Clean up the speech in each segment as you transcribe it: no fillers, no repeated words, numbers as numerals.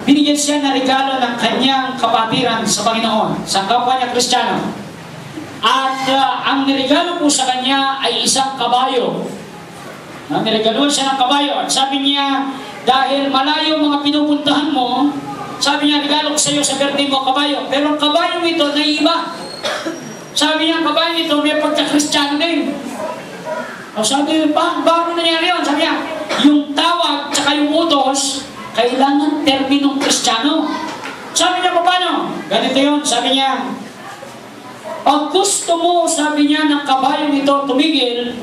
Binigyan siya na regalo ng kanyang kapatiran sa Panginoon, sa kapwa niya Kristiyano. At ang niregalo po sa kanya ay isang kabayo. Niregaluhan siya ng kabayo. At sabi niya, dahil malayo mga pinupuntahan mo, sabi niya, regalo ko sa iyo sa birthday mo, kabayo. Pero ang kabayo ito, naiiba. Sabi niya, ang kabayo ito, may pagka-Kristiyano din. O sabi niya, bago nangyari yun? Sabi niya, yung tawag, tsaka yung utos, kailangan terminong Kristiyano. Sabi niya, paano? Ganito yun, sabi niya, pag gusto mo, sabi niya, ng kabayo ito tumigil,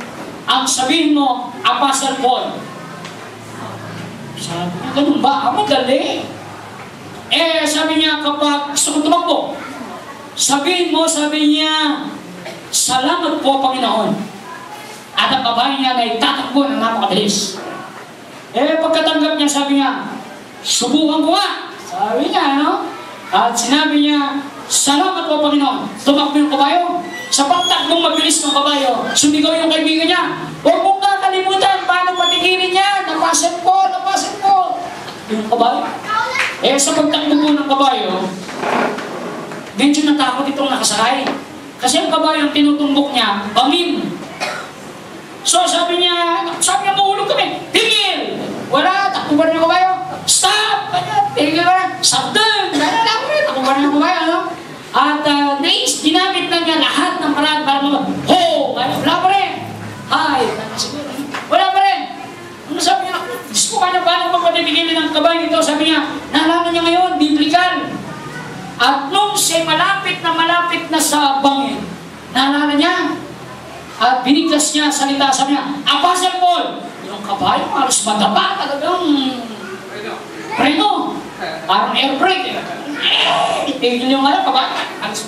ang sabihin mo, Apostle Paul. Sabi niya, ganun ba? Madali. Sabi niya, kapag gusto mo tumakbo, sabihin mo, sabi niya, salamat po, Panginoon. At ang kabayo niya na itatakbo ng napakabilis. Pagkatanggap niya, sabi niya, subukan ko nga. Sabi niya, ano? At sinabi niya, salamat po, Panginoon. Tumakbo yung kabayo. Sa pagtakbong mabilis ng kabayo, sumigaw yung kaibigan niya, huwag mong kakalimutan, paano patigilin niya? Napasin po, napasin po. Yung kabayo. Sa pagtakbo po ng kabayo, medyo natakot itong nakasakay. Kasi ang kabayo, tinutumbok niya, bangin. So sabi niya, mahulog kami, tigil! Wala, takbo ba rin yung kabayo? Stop! Tigil ka na, sabdang! Takbo ba rin yung kabayo, no? At ginamit na niya lahat ng paraan para wala pa rin! Wala pa rin! Ano sabi niya? Diyos ko, paano magpatigilin ng kabayo ito? Sabi niya, naalala niya ngayon, biblikal. At nung siya malapit na sa bangin, naalala niya, at biniglas niya, salita, sabi niya, Apostle Paul, yung kabayo, halos mataba, talagang preno, parang air brake. Itigil yung kabayo, halos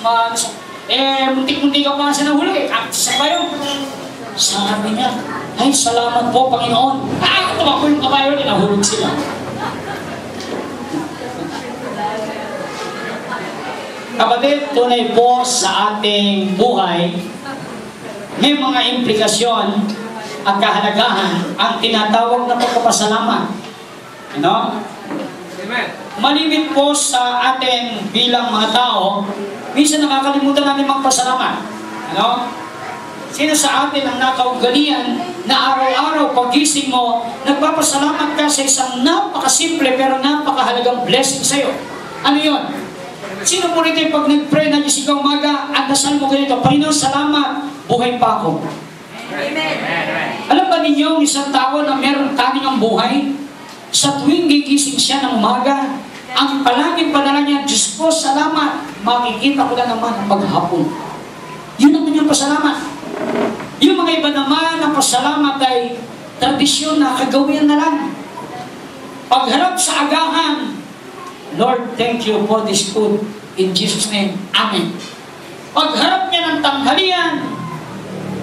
muntik-muntik ka pa siya nahuli, sa kabayo. Sabi niya, ay, salamat po, Panginoon. Tumakbo yung kabayo, nahulog sila. Kapatid, tunay po sa ating buhay, may mga implikasyon at kahalagahan ang tinatawag na pagpapasalamat. Ano? Amen. Malimit po sa atin bilang mga tao, minsan nakakalimutan natin magpasalamat. Ano? Sino sa atin ang nakaugalian na araw-araw pagising mo, nagpapasalamat ka sa isang napakasimple pero napakahalagang blessing sa'yo? Ano yun? Sino po rito pag nag-pray na Diyos ikaw umaga, ang dasal mo ganito, Panginoon, salamat, buhay pa ako. Amen. Alam ba ninyo, isang tao na meron taning ang buhay, sa tuwing gigising siya ng umaga, ang palaging padala niya, Diyos ko, salamat, makikita ko na naman ang maghapon. Yun ang kanyang pasalamat. Yung mga iba naman, ang pasalamat ay tradisyon na kagawin na lang. Pagharap sa agahan, Lord, thank you for this food. In Jesus' name, Amen. Pagharap niya ng tanghalian,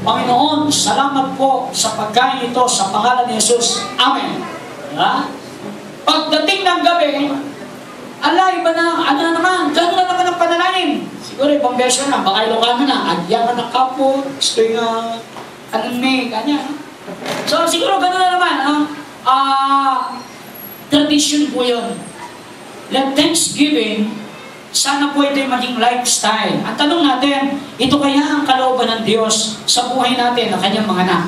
Panginoon, salamat po sa pagkain ito sa pangalan ni Jesus. Amen. Ha? Pagdating ng gabi, iba na, gano'n na naman ang panalangin. Siguro, ibang version na, baka Ilocano na, agyan ka ng kapo, gusto yung, ganyan. So, siguro gano'n na naman, tradition po yun. Let Thanksgiving, sana po ito'y maging lifestyle. Ang tanong natin, ito kaya ang kalooban ng Diyos sa buhay natin, ng kanyang mga anak.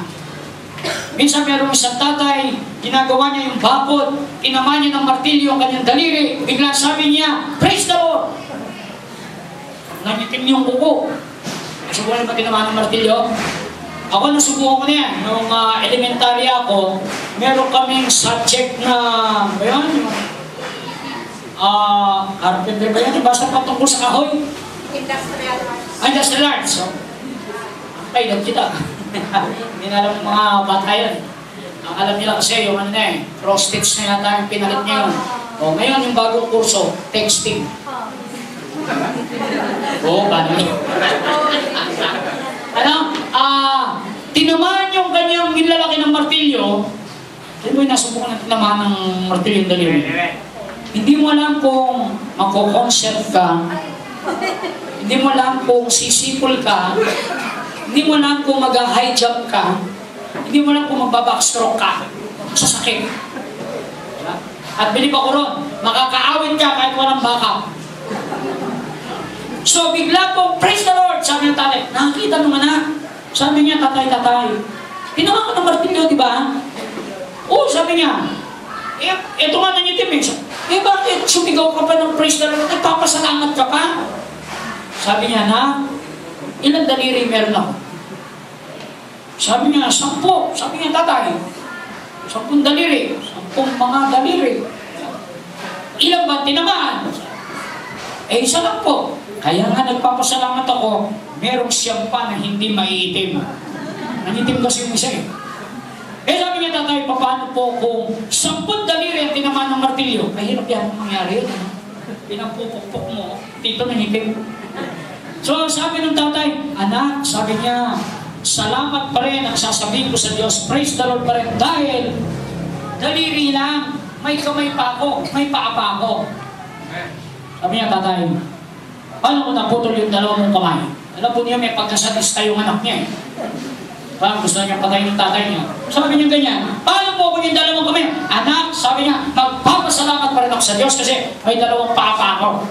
Minsan mayroong isang tatay, ginagawa niya yung bakod, tinaman niya ng martilyo ang kanyang daliri, bigla sabi niya, praise the Lord! Nangitim yung kuko. Nasubukan ba tinaman ng martilyo? Ako nasubukan ko na yan. Nung elementary ako, meron kaming subject na, carpenter ba yan? Basta patungkol sa kahoy. Industrial arts. Industrial arts. So, ay, lang kita. Hindi na alam ng mga bata yun. Ang alam nila kasi yung cross-stitch na yata yung pinalit niya yun. O, ngayon yung bagong kurso, texting. Oo, paano yun? Tinamaan yung kanyang nilalaki ng martilyo. Hindi mo yung nasubukan na tinamaan ng martilyo yung daliri. Hindi mo alam kung magko-concert ka, hindi mo alam kung sisipol ka, hindi mo alam kung mag-high jump ka, hindi mo alam kung magbabackstroke ka sa sakit. At bilib ako ron, makakaawit ka kahit walang backup. So bigla po, praise the Lord, sabi ng tatay, nakakita nung anak. Sabi niya, tatay, ginawa ko ng martilyo, di ba? Oo, sabi niya, ito nga nangitim eh. Bakit sumigaw ka pa ng praise the Lord? Nagpapasalamat ka pa? Sabi niya, ilang daliri meron ako? Sabi niya, 10. Sabi niya, tatay, 10 daliri. 10 mga daliri. Ilan ba tinamaan? Isa lang po. Kaya nga nagpapasalamat ako, merong siyam pa na hindi maiitim. Nangitim kasi yung isa eh. Sabi niya, tatay, paano po kung 10 daliri ang tinamaan ng martilyo? Ay, hirap yan mangyari yun. Pinapupukpok mo, dito nangitim. So, sabi ng tatay, anak, sabi niya, salamat pa rin ang sasabihin ko sa Diyos, praise the Lord pa rin, dahil daliri lang, may kamay pa ako, may paa pa ako. Sabi niya, tatay, paano ko naputol yung dalawang mong kamay? Alam po niya, may pagkasadista yung anak niya eh. Parang gusto niya patayin ng tatay niya. Sabi niya ganyan, paano po kung yung dalawang kamay? Anak, sabi niya, magpapasalamat pa rin ako sa Diyos kasi may dalawang paa pa ako.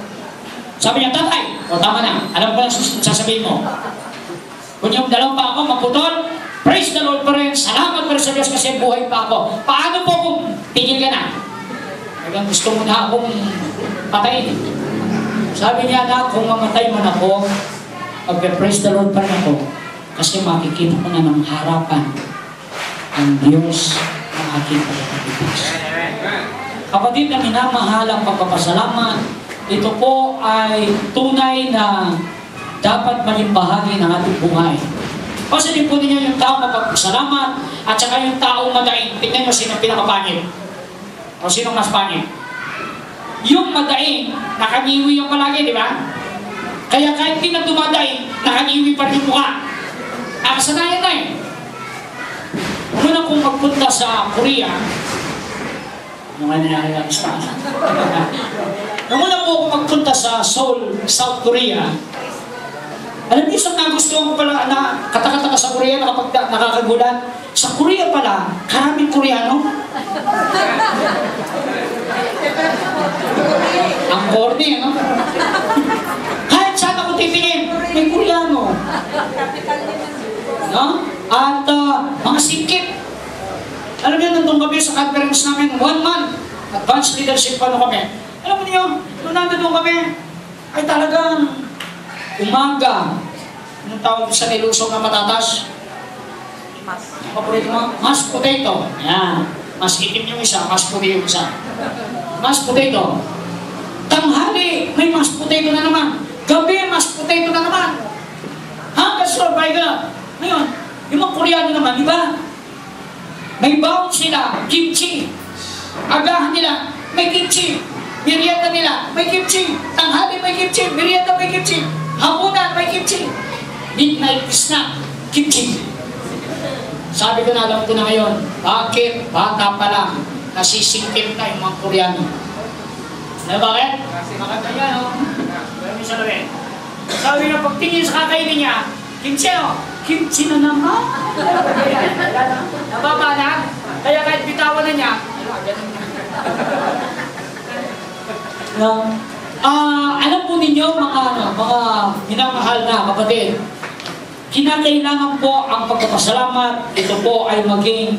Sabi niya, tatay, tama na, alam ko lang sasabihin mo. Kung yung dalawang pa ako maputol, praise the Lord pa rin, salamat pa rin sa Diyos kasi buhay pa ako. Paano po kung tigil ka na? Hanggang gusto mo na akong patayin. Sabi niya na, kung mamatay man ako, magpe-praise the Lord pa rin ako kasi makikita ko na ng harapan ang Diyos ng aking pagkakatipas. Kapatid na minamahalang pagpapasalamat, ito po ay tunay na dapat maging bahagi ng ating buhay. Kasi din po ninyo yung tao na pagpasalamat at saka yung taong madaing. Tingnan nyo sino pinakapangit. O sino mas pangit. Yung madaing, nakaniwi yung palagi, di ba? Kaya kahit di na dumadaing, nakaniwi pa rin yung mukha. Kasanayan na eh. Muna kung magpunta sa Korea, yung ano nangyari lang sa muna po kung magpunta sa Seoul, South Korea, alam niyo, isang nagustuhan ko pala na katakataka sa Korea na kapag nakakagulat. Sa Korea pala, karaming Koreano. Ang corny, ano? Kahit saan ako titingin, may Koreano. No? At mga sikip. Alam niyo, nandun kami sa conference namin, 1 month. Advanced leadership pa kami. Alam mo niyo, nung nandun kami, ay talagang umaga. Anong tawag sa nilusong na matatas? Paborito mo? Mashed potato. Ayan. Mas itim yung isa, mashed potato yung isa. Mashed potato. Tanghali, may mashed potato na naman. Gabi, mashed potato na naman. Hanggang survive ka. Ngayon, yung mga Koreano naman, iba. May baon sila, kimchi. Agahan nila, may kimchi. Merienda nila, may kimchi. Tanghali, may kimchi. Merienda, may kimchi. Hapunan, may kimchi. Midnight snack, kimchi. Sabi ko na, alam ko na ngayon, bakit bata pa lang nasisingkip na yung mga Koreano? Ano bakit? Maganda yan, o. Maraming salamin. Sabi na, pagtingin sa kakainin niya, kimchi, o. Kimchi na naman. Nababa na. Kaya kahit bitawan na niya, alam po ninyo, mga minamahal na kapatid, kinakailangan po ang pagpapasalamat. Ito po ay maging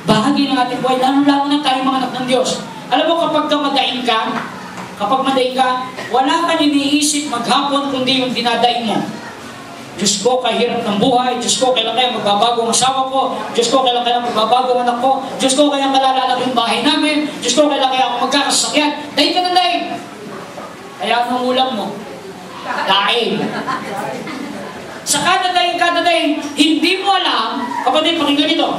bahagi ng ating buhay, lalo-lalo na tayong mga anak ng Diyos. Alam mo, kapag madaing ka, wala kang iniisip maghapon kundi yung dinadaing mo. Diyos ko, kahirap ng buhay. Diyos ko, kailan kaya magbabago ang asawa ko. Diyos ko, kailan kaya magbabago ang anak ko. Diyos ko, kaya malalaki yung bahay namin. Diyos ko, kailan kaya ako magkakasakyan. Daig ka na daig. Kaya anong ulam mo? Daig. Sa kada daig, hindi mo alam, kapatid, pakinggan ito,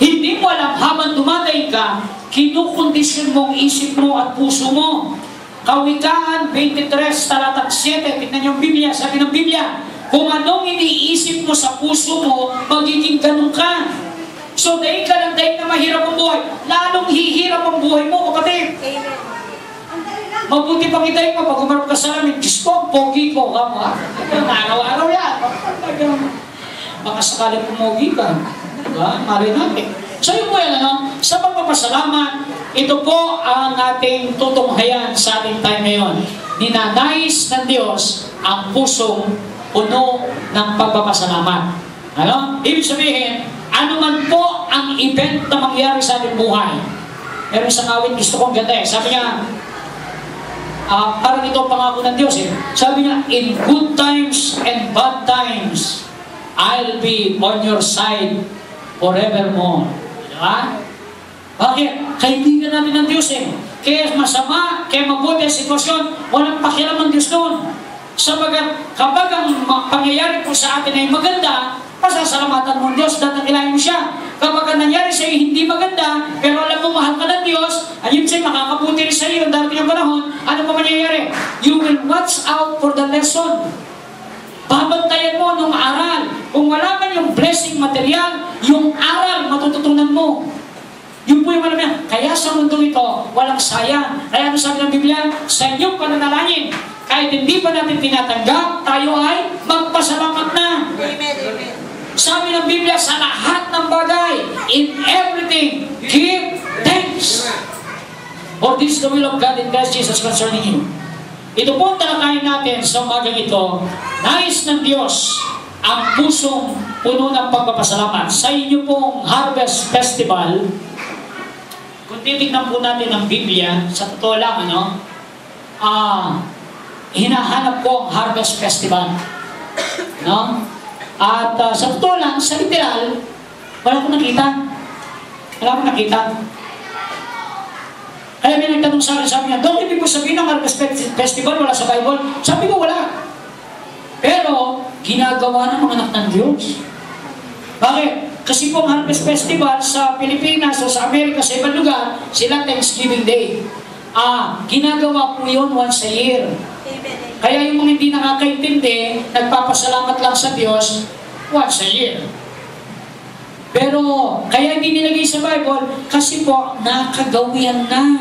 hindi mo alam habang dumadaig ka, kinukondisyon mo ang isip mo at puso mo. Kawikaan 23, talatang 7, tignan yung Biblia, sabi ng Biblia, kung anong iniisip mo sa puso mo, magiging ganun ka. So, daig ka ng daig na mahirap ang buhay. Lalong hihirap ang buhay mo, kapatid. Mabuti pang itayin mo, pag umarap ka sa lamin, Diyos ko, pogi ko, kama. Araw-araw yan. Baka sakaling pumogi ka. Diba? Mali natin. So, yung po yan, sa pagpapasalamat, ito po ang ating tutunghayan sa ating time ngayon. Ninanais ng Diyos ang pusong puno ng pagpapasalamat. Ano? Ibig sabihin, ano man po ang event na mangyari sa ating buhay. Pero isang awit gusto kong ganda eh. Sabi niya, parang ito ang pangako ng Diyos eh. Sabi niya, in good times and bad times, I'll be on your side forevermore. Diba? Bakit? Kaibigan natin ng Diyos eh. Kaya masama, kaya mabuti ang sitwasyon, walang pakialam ng Diyos doon. Sabagat kapag ang pangyayari po sa atin ay maganda, pasasalamatan mo ang Diyos dahil nakilahin mo siya. Kapag ang nangyari sa iyo hindi maganda, pero alam mo mahal ka ng Diyos, ayun sa'yo makakabuti rin sa iyo ang darating ang panahon, ano pa mangyayari? You will watch out for the lesson. Babantayan mo nung aral. Kung wala man yung blessing material, yung aral matututunan mo. Yun po yung alam niya. Kaya sa mundo ito, walang sayang. Kaya ano sabi ng Biblia? Sa inyong pananalangin, kahit hindi pa natin tinatanggap, tayo ay magpasalamat na. Amen, amen. Sabi ng Biblia, sa lahat ng bagay, in everything, give thanks. For this is the will of God in Christ Jesus concerning you. Ito po ang talakayin natin sa umagang ito. Nais ng Diyos ang pusong puno ng pagpapasalamat. Sa inyo pong Harvest Festival, kung titignan po natin ang Biblia, sa totoo lang, hinahanap po ang Harvest Festival. No? At sa totoo lang, sa literal, wala akong nakita. Wala akong nakita. Kaya may nagtanong sa akin, sabi niya, Dok, ibig mo sabihin ng Harvest Festival, wala sa Bible? Sabi ko, wala. Pero, ginagawa ng mga anak ng Diyos. Bakit? Kasi po ang Harvest Festival sa Pilipinas o sa Amerika, sa ibang lugar, sila Thanksgiving Day. Ginagawa po yun once a year. Kaya yung mga hindi nakakaintindi, nagpapasalamat lang sa Diyos once a year. Pero, kaya hindi nilagay sa Bible, kasi po, nakagawian na.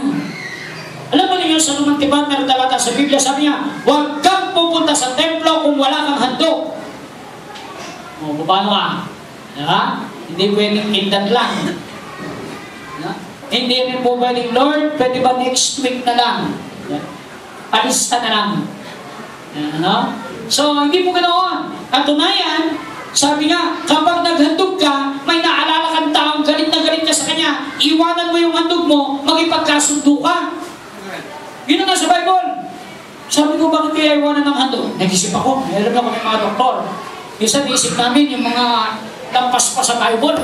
Alam mo niyo, sa lumang tibat, meron talata sa Biblia, sabi niya, huwag kang pupunta sa templo kung wala kang handog. Paano ka? Diba? Hindi pwedeng kindat lang. Hindi rin po pwedeng, Lord, pwede ba next week na lang? Palista na lang. So, hindi po ganoon. Katunayan, sabi nga, kapag naghandog ka, may naalala kang taong galit na galit ka sa kanya, iwanan mo yung handog mo, magipagkasundo ka. Yun ang nasa Bible. Sabi ko, bakit kaya iwanan ng handog? Nag-isip ako, alam na kami mga doktor. Isa naisip namin yung mga lampas pa sa Bible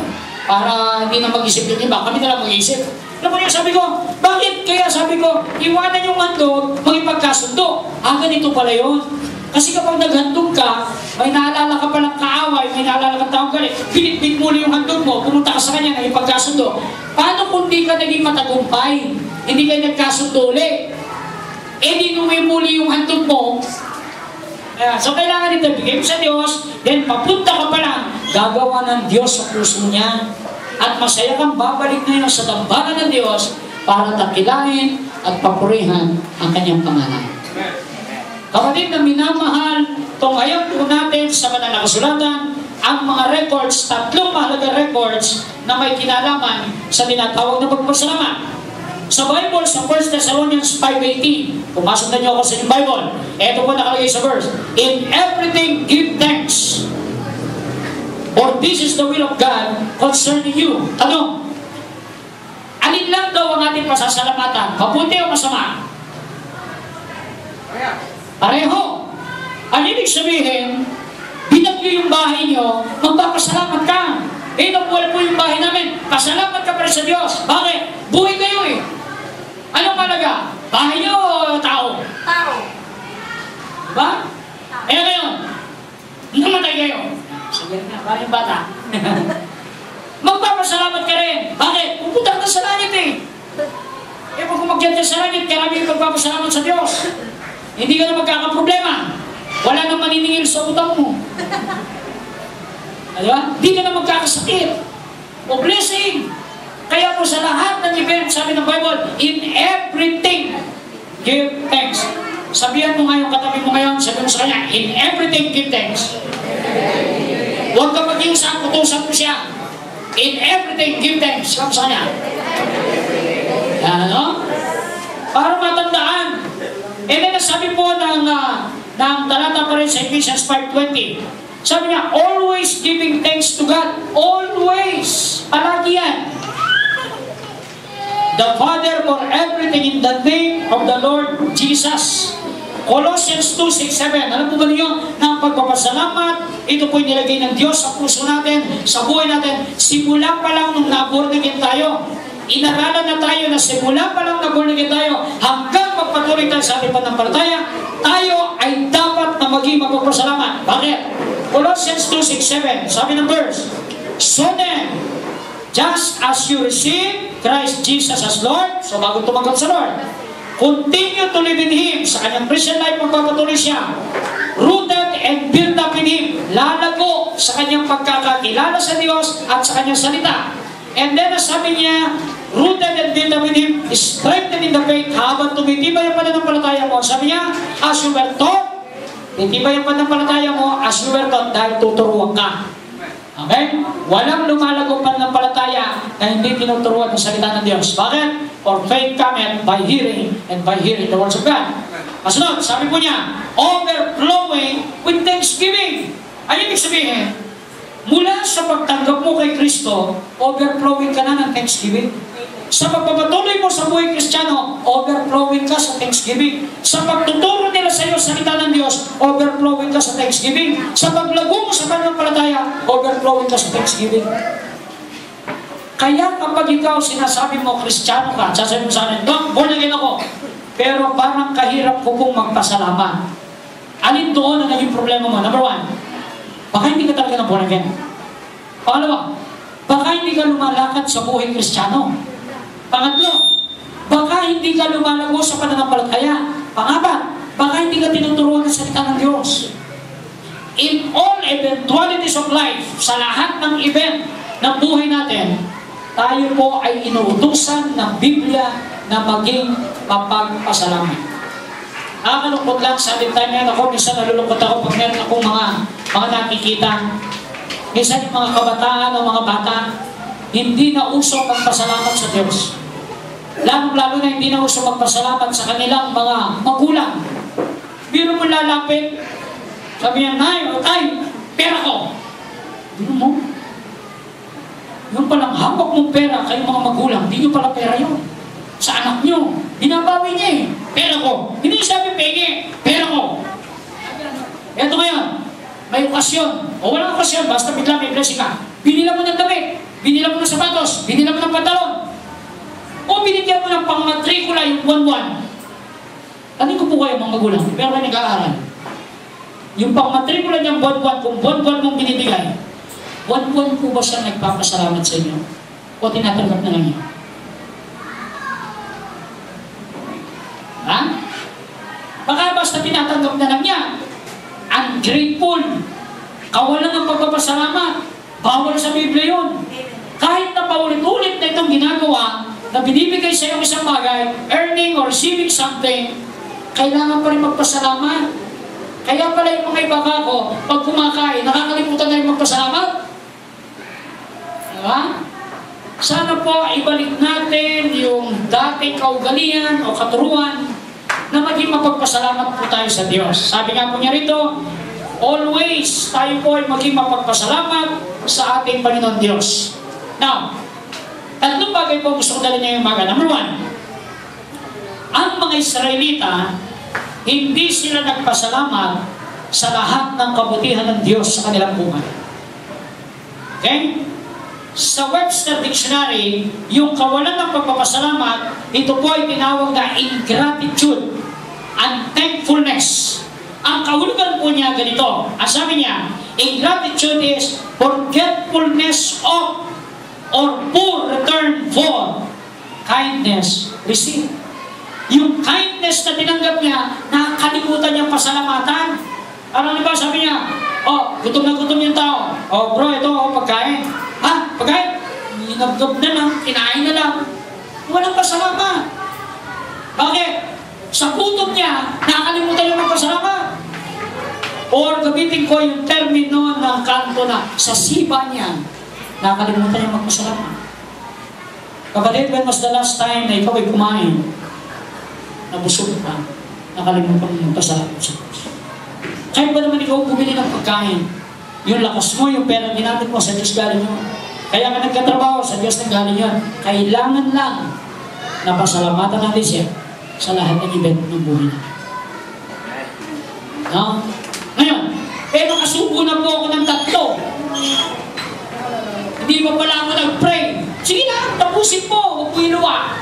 para hindi na mag-isip yung iba. Kami na lang mag-isip. Alam mo yun, sabi ko, bakit kaya sabi ko, iwanan yung handog, magipagkasundo? Ganito pala yun. Kasi kapag naghandog ka, may naalala ka palang kaaway, may naalala ka taong galit, pinitbit muli yung handog mo, pumunta ka sa kanya, nagipagkasundo. Paano kung di ka naging matagumpay? Hindi kayo nagkasundo ulit. Dinuwi muli yung handog mo. So kailangan ito bigay mo sa Diyos, then papunta ka pa lang, gagawa ng Diyos sa puso niya. At masaya kang babalik ngayon sa tambalan ng Diyos para takilain at papurihan ang kanyang pangalan. Kapatid na minamahal, tunghayan po natin sa banal na kasulatan ang mga records, 3 mahalaga records na may kinalaman sa tinatawag na pagpasalamat. Sa Bible, sa 1 Thessalonians 5:18, pumasok na niyo ako sa inyong Bible. Ito po nakalagay sa verse, in everything give thanks, for this is the will of God concerning you. Tanong, alin lang daw ang ating pasasalamatan? Mabuti o masama? Pareho. Ang ibig sabihin, binagyo yung bahay nyo, magpapasalamat ka. Nabuwal po yung bahay namin, pasalamat ka pa rin sa Diyos. Bakit? Buhay kayo eh. Anong malaga? Bahay nyo o tao? Tao. Diba? Ngayon, namatay kayo. Sige na, parang yung bata. Magpapasalamat ka rin. Bakit? Pupunta ka sa langit eh. Pag umakyat ka sa langit, karami yung magpapasalamat sa Diyos. Hindi ka na magkakaproblema. Wala nang maniningil sa utang mo. Diba? Hindi ka na magkakasakit. O blessing. Kaya po sa lahat ng event, sabi ng Bible, in everything, give thanks. Sabihan mo ngayon, katabi mo ngayon, sabi mo sa kanya, in everything, give thanks. Huwag ka mag-iusap, utusan mo siya. In everything, give thanks. Sabi sa kanya. Yan, ano? Para matandaan. And then, sabi po ng talata pa rin sa Ephesians 5:20. Sabi niya, always giving thanks to God. Always. Palagi yan. The Father for everything in the name of the Lord Jesus. Colossians 2:6-7. Alam po ba niyo na ang pagpapasalamat, ito po nilagay ng Diyos sa puso natin, sa buhay natin. Simula pa lang nung na-born again tayo. Inaralan na tayo na simula pa lang na-born again tayo, hanggang magpatuloy tayo sa ating pananampalataya, tayo ay dapat na maging magpapasalamat. Bakit? Colossians 2:6-7. Sabi ng verse, so then, just as you receive Christ Jesus as Lord, so bago tumanggap sa Lord, continue to live in Him. Sa kanyang Christian life, magpapatuloy siya. Rooted and built up in Him. Lalago sa kanyang pagkakakilala sa Diyos at sa kanyang salita. And then, sabi niya, rooted and built up in Him, strengthened in the faith, habang tumitibay ang pananampalataya mo. Sabi niya, as you were taught, titibay ang pananampalataya mo, as you were taught, dahil tuturuan ka. Okay? Walang lumalagong pananampalataya na hindi tinuturuan ng salita ng Diyos. Bakit? For faith cometh by hearing, and by hearing the words of God. Kasunod, sabi po niya, overflowing with thanksgiving. Ay, ibig sabihin, mula sa pagtanggap mo kay Kristo, overflowing ka na ng thanksgiving. Sa pagpapatuloy mo sa buhay Kristiyano, overflowing ka sa thanksgiving. Sa pagtuturo nila sa iyo salita ng Diyos, overflowing ka sa thanksgiving. Sa paglago mo sa pananampalataya, overflowing ka sa thanksgiving. Kaya kapag ikaw sinasabi mo, Kristiyano ka, sasabihin mo sa akin, Dok, born again ako, pero parang kahirap ko pong magpasalamat. Alin doon ang naging problema mo? Number one, baka hindi ka talaga na born again. Pangalawa, baka hindi ka lumalakad sa buhay Kristiyano. Pangatlo, baka hindi ka lumalago sa pananampalataya. Pangapat, baka hindi ka tinuturuan ng salita ng Diyos. In all eventualities of life, sa lahat ng event ng buhay natin, tayo po ay inuutusan ng Biblia na maging mapagpasalamat. Nakakalungkot lang sa ating time ngayon ako, minsan nalulungkot ako pag meron akong mga nakikita. Minsan yung mga kabataan o mga bata, hindi na uso magpasalamat sa Diyos. Lalo na hindi na uso magpasalamat sa kanilang mga magulang. Biro mo lalapit, sabi niya, Nay, o Tay, pera ko. Biro mo? Yung palang hawak mong pera kayong mga magulang, hindi nyo pala pera yun. Sa anak nyo, binabawi niya eh. Pera ko. Hindi sabi penge, pera ko. Eto ngayon, may okasyon. O walang okasyon, basta bigla may blessing ka. Binila mo ng damit, binila mo ng sapatos, binila mo ng pantalon. O binigyan mo ng pangmatrikula yung buwan-buwan. Tanin ko po kayo mga magulang, pero may nag-aaral. Yung pangmatrikula niyang buwan-buwan, kung buwan-buwan mong binibigay, buwan-buwan po ba siya nagpapasalamat sa inyo? O tinatanggap na lang niyo? Ha? Baka basta tinatanggap na lang niya. Ungrateful. Kawalan ng pagpapasalamat. Bawal sa Biblia yun. Kahit na paulit-ulit na itong ginagawa, na binibigay sa iyong isang bagay, earning or receiving something, kailangan pa rin magpasalamat. Kaya pala yung mga iba ko, pag kumakain, nakakalimutan na rin magpasalamat. Diba? Sana po ibalik natin yung dating kaugalian o katuruan na maging mapagpasalamat po tayo sa Diyos. Sabi nga po niya rito, always tayo po ay maging mapagpasalamat sa ating Panginoon Diyos. Now, tatlong bagay po gusto ko dalhin niya yung mga. Number one, ang mga Israelita, hindi sila nagpasalamat sa lahat ng kabutihan ng Diyos sa kanilang buhay. Okay? Sa Webster Dictionary, yung kawalan ng pagpapasalamat, ito po ay tinawag na ingratitude, unthankfulness. Ang kahulugan po niya ganito. Ang sabi niya, ingratitude is forgetfulness of or poor return for kindness received. Yung kindness na tinanggap niya, nakakalimutan niyang pasalamatan. Ano ba sabi niya? Oh, gutom na gutom yung tao. Oh bro, ito, pagkain. Ha? Pagkain? Hinagdog na lang, kinain na lang. Walang pasalamat. Bakit? Sa gutom niya, nakakalimutan niyang magpasalamat. Or gamitin ko yung termino ng kanto na sa siba niya, nakakalimutan niyang magpasalamat. Kapatid, when was the last time na ikaw ay kumain? Nabusog ka, nakalimutan mo magpasalamat sa Diyos. Kaya ba naman ikaw bumili ng pagkain? Yung lakas mo, yung pera ginamit mo sa Diyos galing yun. Kaya ka nagkatrabaho, sa Diyos na galing yun. Kailangan lang na pasalamatan natin siya sa lahat ng event ng buhay natin. No? Ngayon, nakasuko na po ako ng 3. Hindi pa pala ako nag-pray. Sige na, tapusin po, huwag po iluwa.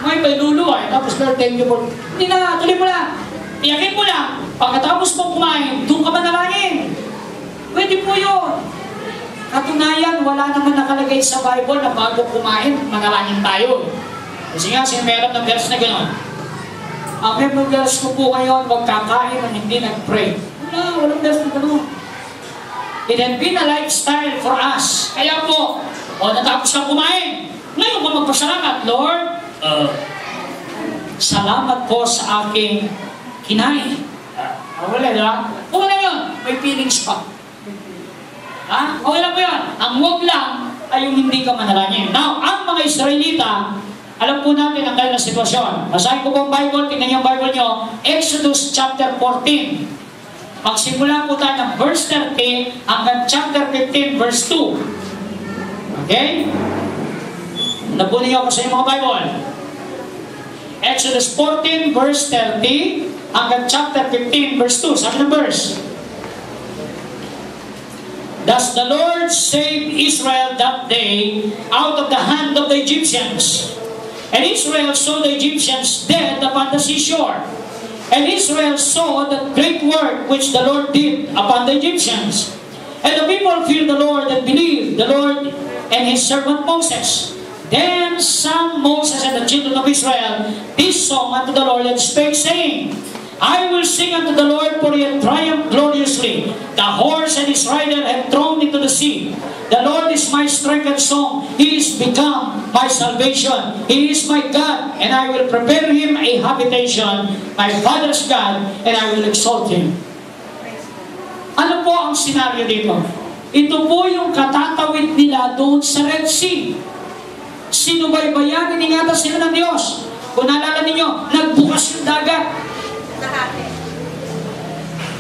May luluwa, tapos Lord, thank you for... Hindi na, tuloy mo lang. Iyakin mo lang. Pagkatapos mo kumain, doon ka manalangin. Pwede po yun. Katunayan, wala naman nakalagay sa Bible na bago kumain, manalangin tayo. Kasi nga, meron ng verse na gano'n. Ang meron verse ko po ngayon, huwag kakain at hindi nag-pray. Walang verse na gano'n. It had been a lifestyle for us. Kaya po, natapos na kumain. Ngayon ka magpasalamat, Lord, salamat po sa aking kinain. Wala, di ba? Wala yun. May feelings pa. Ha? Okay lang po yun. Ang huwag lang ay yung hindi ka manalangin. Now, ang mga Israelita, alam po natin ang kanilang sitwasyon. Basahin ko po ang Bible, tingnan yung Bible nyo, Exodus chapter 14. Magsimula po tayo ng verse 30 hanggang chapter 15, verse 2. Okay? Nabunin niyo ako sa inyong mga Bible. Exodus 14, verse 30 hanggang chapter 15, verse 2. Sabi ng verse, Thus the Lord saved Israel that day out of the hand of the Egyptians. And Israel saw the Egyptians dead upon the seashore. And Israel saw the great work which the Lord did upon the Egyptians. And the people feared the Lord and believed the Lord and his servant Moses. Then sang Moses and the children of Israel this song unto the Lord and spake, saying, I will sing unto the Lord, for he hath triumphed gloriously. The horse and his rider have thrown into the sea. The Lord is my strength and song. He is become my salvation. He is my God, and I will prepare him a habitation, my father's God, and I will exalt him. Ano po ang senaryo dito? Ito po yung katatawid nila doon sa Red Sea. Sinubaybayan, iningatan sila ng Diyos. Kung naalala ninyo, nagbukas yung dagat.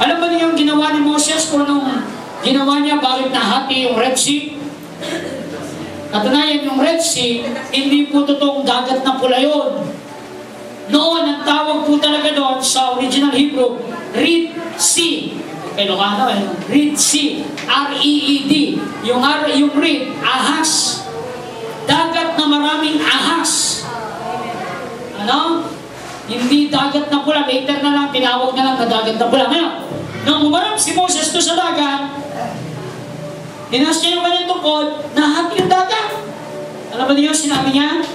Alam ba niyo yung ginawa ni Moses kung anong ginawa niya, bakit nahati yung Red Sea? Katunayan, yung Red Sea, hindi po totoong dagat na pula yun. Noon, ang tawag po talaga doon sa original Hebrew, Red Sea. Ilocano Red Sea. R-E-E-D. Yung Red, ahas. Dagat na maraming ahas. Ano? Hindi dagat na pula. Later na lang, tinawag na lang na dagat na pula. Ngayon, nung umarap si Moses doon sa dagat, tinas niya yung kanyang tungkod, nahati yung dagat. Alam ba niyo, sinabi niya?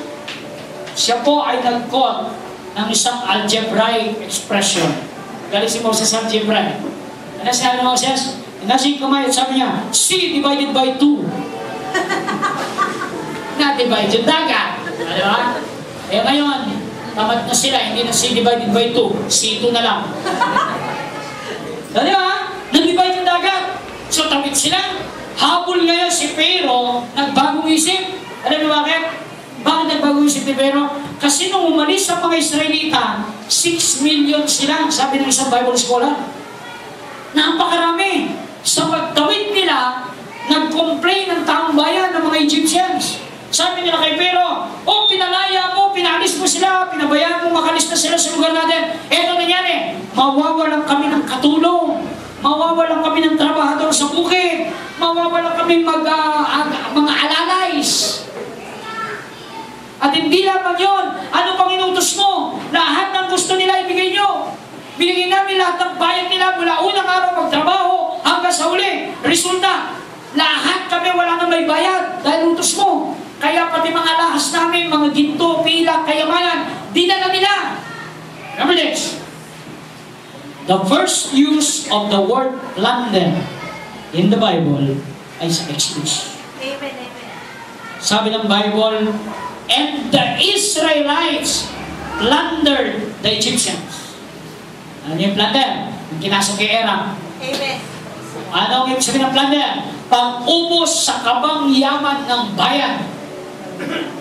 Siya po ay nag-call ng isang algebraic expression. Galing si Moses sa algebraic. Ano sinabi ni Moses? Nasa yung kamay at sabi niya, C divided by 2. Na-divide yung dagat. Ano ba? Eh ngayon, tamat na sila, hindi na C divided by 2. C2 na lang. Di ba? Nag-divide yung dagat. So tawid sila. Habol ngayon si Pero, nagbagong isip. Alam niyo bakit? Bakit nagbagong isip ni Pero? Kasi nung umalis sa mga Israelita, 6 million sila, sabi ng isang Bible scholar. Napakarami. Sa pagtawid nila, nag-complain ng taong bayan ng mga Egyptians. Sabi nila kay Pero, pinalaya mo, pinalis mo sila, pinabayaan mo, makalis na sila sa lugar natin. Eto nangyari, mawawalan kami ng katulong, mawawalan kami ng trabahador sa bukid, mawawalan kami mga alalays. At hindi lamang yun, ano pang inutos mo? Lahat ng gusto nila ibigay nyo. Binigay namin lahat ng bayad nila mula unang araw magtrabaho hanggang sa huli. Resulta, lahat kami wala na may bayad dahil utos mo. Kaya pati mga lahas namin, mga ginto, pila, kayamanan, dinala nila. Remember this. The first use of the word plunder in the Bible ay sa Exodus. Amen, amen. Sabi ng Bible, and the Israelites plundered the Egyptians. Ano yung plunder? Yung kinasok kay Era. Amen. Ano ang ibig sabihin ng plunder? Pang-ubos sa kabang yaman ng bayan.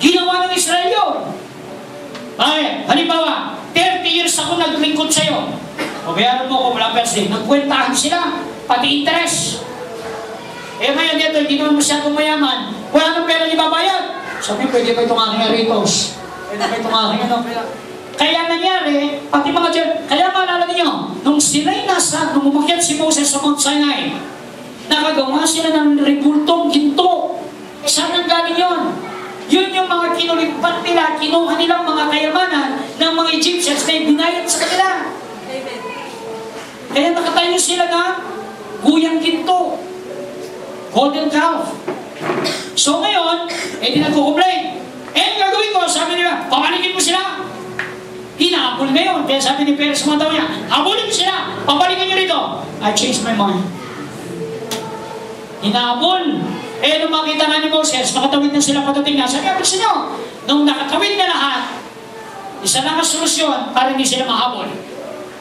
Ginawa ng Israel yun. Bakit? Halimbawa, 30 years ako naglingkod sa'yo. Pabayaran mo ako, wala perse. Nagkwentahan sila, pati interest. Eh ngayon dito, hindi naman masyadong mayaman. Wala nang pera niya babayad. Sabi, pwede ba itong aking aritos? Pwede ba itong aking ano? Kaya nangyari, pati mga dyan, kaya maalala niyo, nung sila'y nung umakyat si Moses sa Mount Sinai, nakagawa sila ng rebultong ginto. Saan ang galing yun? Yun yung mga kinulimpat nila, kinuha nilang mga kayamanan ng mga Egyptians na binayad sa kanila. Kaya nakatayo sila na guyang ginto. Golden calf. So ngayon, di nagko-complain. Ang gagawin ko, sabi nila, pabalikin mo sila. Hinahabol ngayon. Kaya sabi ni Perez sa mga tao niya, habulin mo sila, pabalikin nyo rito. I changed my mind. Hinahabol. Nung makita nga ni Moses, nakatawid na sila patating na. Sabi abis nyo, nung nakatawid na lahat, isa lang ang solusyon para hindi sila mahabol.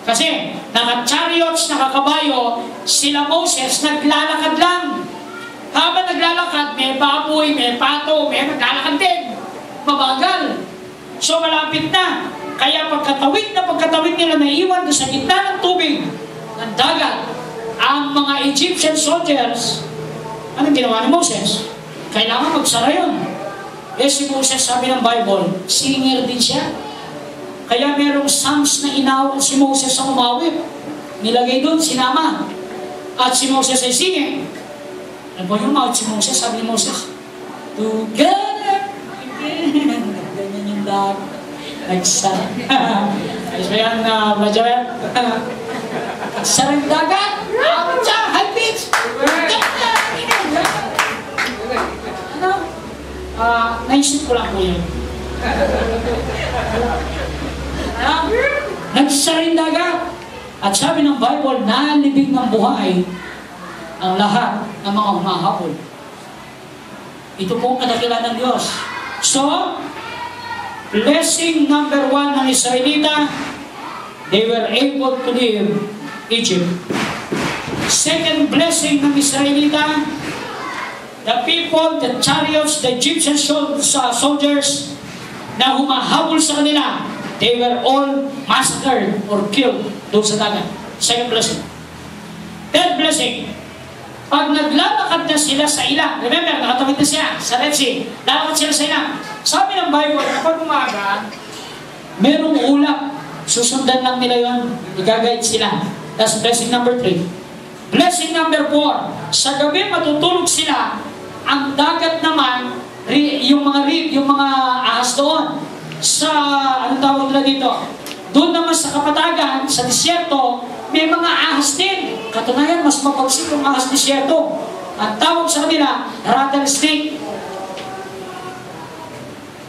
Kasi, naka-chariots, naka-kabayo, sila Moses, naglalakad lang. Habang naglalakad, may baboy, may pato, may naglalakad din. Mabagal. So, malapit na. Kaya pagkatawid nila naiwan sa gitna ng tubig, ng dagat, ang mga Egyptian soldiers, anong ginawa ni Moses? Kailangan magsara yun. Si Moses, sabi ng Bible, singer din siya. Kaya merong psalms na inawal si Moses sa umawit. Nilagay doon, sinama. At si Moses ay singing. Ano po yung mouth si Moses? Sabi ni Moses, together again. Ganyan yung dag. Nagsara. Ayos ba yan, Rajael? Nagsarang dagat. Abot siya, high pitch. Ano? Naisip ko lang po yun. Nagsaring dagat. At sabi ng Bible, nalibig ng buhay ang lahat ng mga humahabol. Ito po ang kadakilan ng Diyos. So, blessing number 1 ng Israelita, they were able to leave Egypt. Second blessing ng Israelita, the people, the chariots, the Egyptian soldiers na humahabol sa kanila, they were all massacred or killed doon sa dagat. Second blessing. Third blessing, pag naglalakad na sila sa ilang, remember, nakatawid na siya sa Red Sea, lalakad sila sa ilang. Sabi ng Bible, kapag umaga, merong ulap, susundan lang nila yun, igagayad sila. That's blessing number 3. Blessing number 4, sa gabi matutulog sila, ang dagat naman, yung mga ahas doon, sa, anong tawag nila dito? Doon naman sa kapatagan, sa disyerto, may mga ahas din. Katunayan, mas mapagsik yung ahas disyerto. Ang tawag sa kanila, rattlesnake.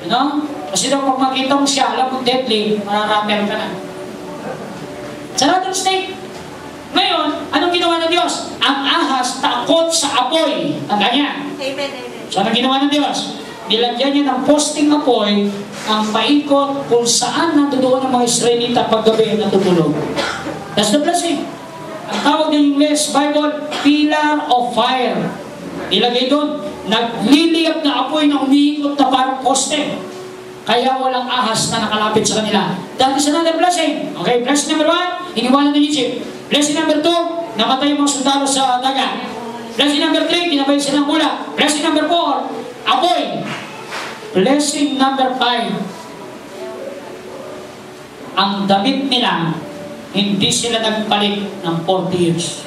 You know? Kasi daw pag makita mo siya, alam mo deadly, mararatel ka na. Sa rattlesnake. Ngayon, anong ginawa ng Diyos? Ang ahas takot sa apoy. Tanda niya. Amen, amen. So, anong ginawa ng Diyos? Nilagyan niya ng posting apoy ang paikot kung saan nandoon ang mga Israelita paggabi natutulog. That's the blessing. Ang tawag ng English Bible, pillar of fire. Nilagay doon, nagliliyap na apoy na umiikot na parang poste. Kaya walang ahas na nakalapit sa kanila. That is another blessing. Okay, blessing number 1, iniwanan ng Egypt. Blessing number 2, namatay yung mga sundalo sa dagat. Blessing number 3, kinabay silang mula. Blessing number 4, apoy. Blessing number 5, ang damit nila, hindi sila nagpalit ng 40 years.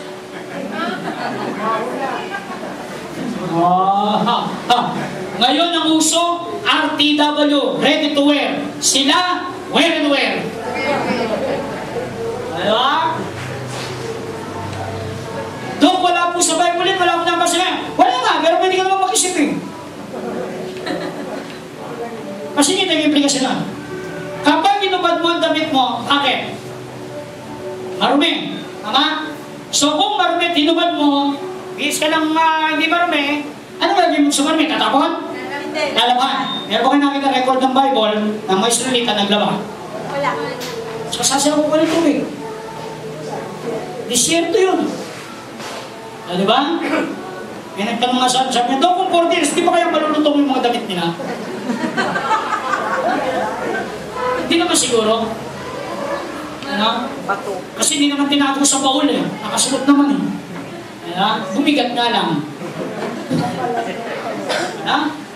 Ngayon ang uso, RTW, ready to wear. Sila, wear and wear. Diba? Doon wala po sa Bible, wala po naman sila. Wala nga, pero pwede ka naman mag-isip eh. Kasi ito yung implikasyon lang. Kapag inubad mo ang damit mo, bakit? Marumi. Tama? So kung marumi, tinubad mo, bihis ka lang hindi marumi, ano gagawin mo sa marumi? Tatapon? Lalaban. Meron ba kayo nakita record ng Bible na may Israelita naglaba? Wala. So sasayaw ko pa ng tubig. Disyerto yun. Diba? May nagtanong nga sabi niya, kung 40 years, di ba kaya malulutong yung mga damit nila? siguro? Ano? Bato. Kasi hindi naman tinago sa baul eh. Nakasuot naman eh. Bumigat nga lang.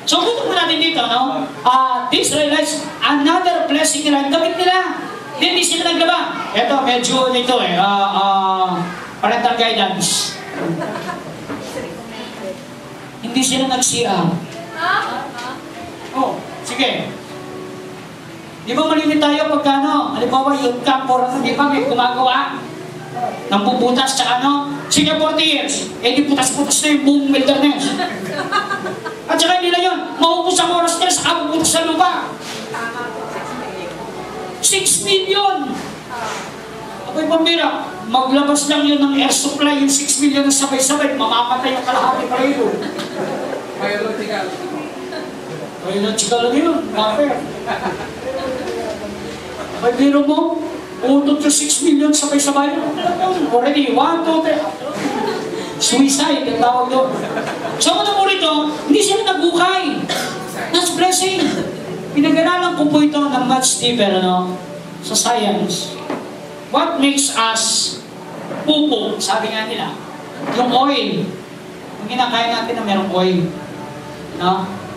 So, gusto mo natin dito, no? The Israelites, another blessing nila, gamit nila. Hindi sila naglaba. Ito, medyo ito eh, parental guidance. Hindi sila nag-CR. Oh, sige. Di ba malimit tayo pagkano? Halimbawa, yung camp di ba may gumagawa? Nang puputas sa ano? Sige, 40 years. Eh, di putas-putas na yung buong wilderness. At saka nila yun, maubos ang oras nila sa kapuputas sa lupa. 6 million! Ako'y pambira, maglabas lang yun ng air supply, yung 6 million na sabay-sabay, mamamatay yung kalahati pa rin yun. Biological lang yun, bakit? May biro mo, utot yung 6 million sabay-sabay. Already, 1, 2, 3. Suicide, ang tawag doon. So, ano mo rito, hindi sila nagukay. That's blessing. Pinag-aralan ko po ito ng much deeper, sa science. What makes us pupo, sabi nga nila, yung oil. Kung kinakain natin na merong oil.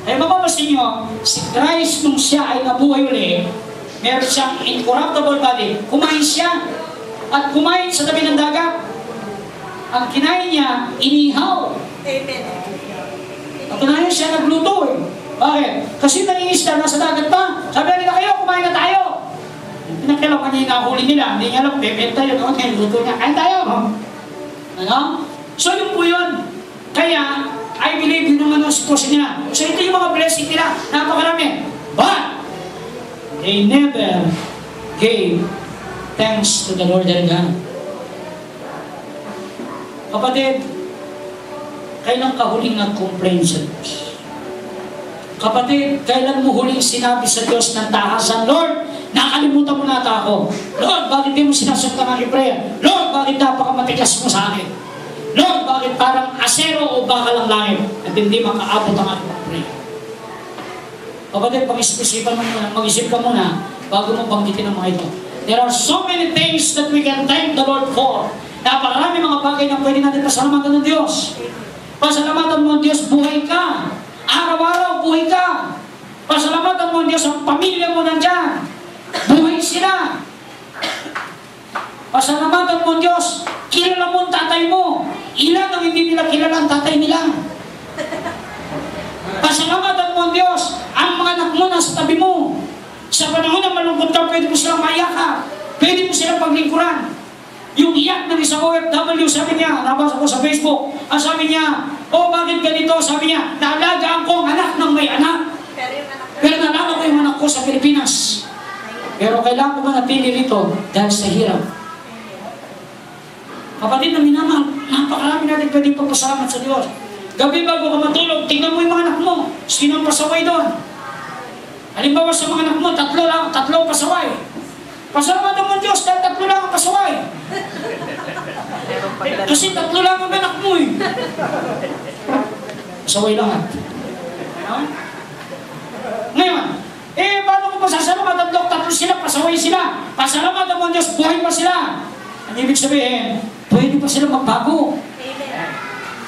Kaya mapapasin nyo, si Christ nung siya ay nabuhay uli, meron siyang incorruptible body. Kumain siya. At kumain sa tabi ng dagat. Ang kinain niya, inihaw. Amen. Ang kinain siya, nagluto eh. Bakit? Kasi nangingisda na sa dagat pa. Sabi nila kayo, kumain na tayo. Pinakilaw niya yung nahuli nila. Hindi niya alam, bebenta yun. Luto niya, kain tayo. Ano? So yun po yun. Kaya, I believe yun naman ang sitwasyon nila. So ito yung mga blessing nila. Napakarami. But, they never gave thanks to the Lord their God. Kapatid, kailan ka huling nag-complain sa Diyos? Kapatid, kailan mo huling sinabi sa Diyos ng tahasan, Lord, nakalimutan mo nata ako. Lord, bakit di mo sinasuktan ang prayer? Lord, bakit napakamatigas mo sa akin? Lord, bakit parang asero o bakal ang langit at hindi makaabot ang aking prayer? Kapatid, pag-isip-isipan mo muna, mag-isip ka muna bago mo banggitin ang mga ito. There are so many things that we can thank the Lord for. Napakarami mga bagay na pwede natin pasalamatan ng Diyos. Pasalamatan mo ang Diyos, buhay ka. Araw-araw, buhay ka. Pasalamatan mo ang Diyos, ang pamilya mo nandyan. Buhay sila. Pasalamatan mo ang Diyos, kilala mo ang tatay mo. Ilan ang hindi nila kilala ang tatay nila. Pasalamatan mo ang Diyos, ang mga anak mo nasa tabi mo. Sa panahon na malungkot ka, pwede mo silang maiyaka. Pwede mo silang paglingkuran. Yung iyak ng isang OFW, sabi niya, nabasa ko sa Facebook, sabi niya, bakit ganito? Sabi niya, naalagaan ko ang anak ng may anak. Pero nalaman ko yung anak ko sa Pilipinas. Pero kailangan ko manatili rito dahil sa hirap. Kapatid na minamahal, napakarami natin pwede pagpasalamat sa Diyos. Gabi bago ka matulog, tingnan mo yung mga anak mo. Sino ang pasaway doon? Halimbawa sa mga anak mo, tatlo pasaway. Pasalamatan mo Diyos dahil 3 lang ang pasaway. Kasi 3 lang ang anak mo eh. Pasaway lahat. Ngayon, paano ko pasasalamatan Diyos? 3 sila, pasaway sila. Pasalamatan mo Diyos, buhay pa sila. Ang ibig sabihin, pwede pa sila magbago.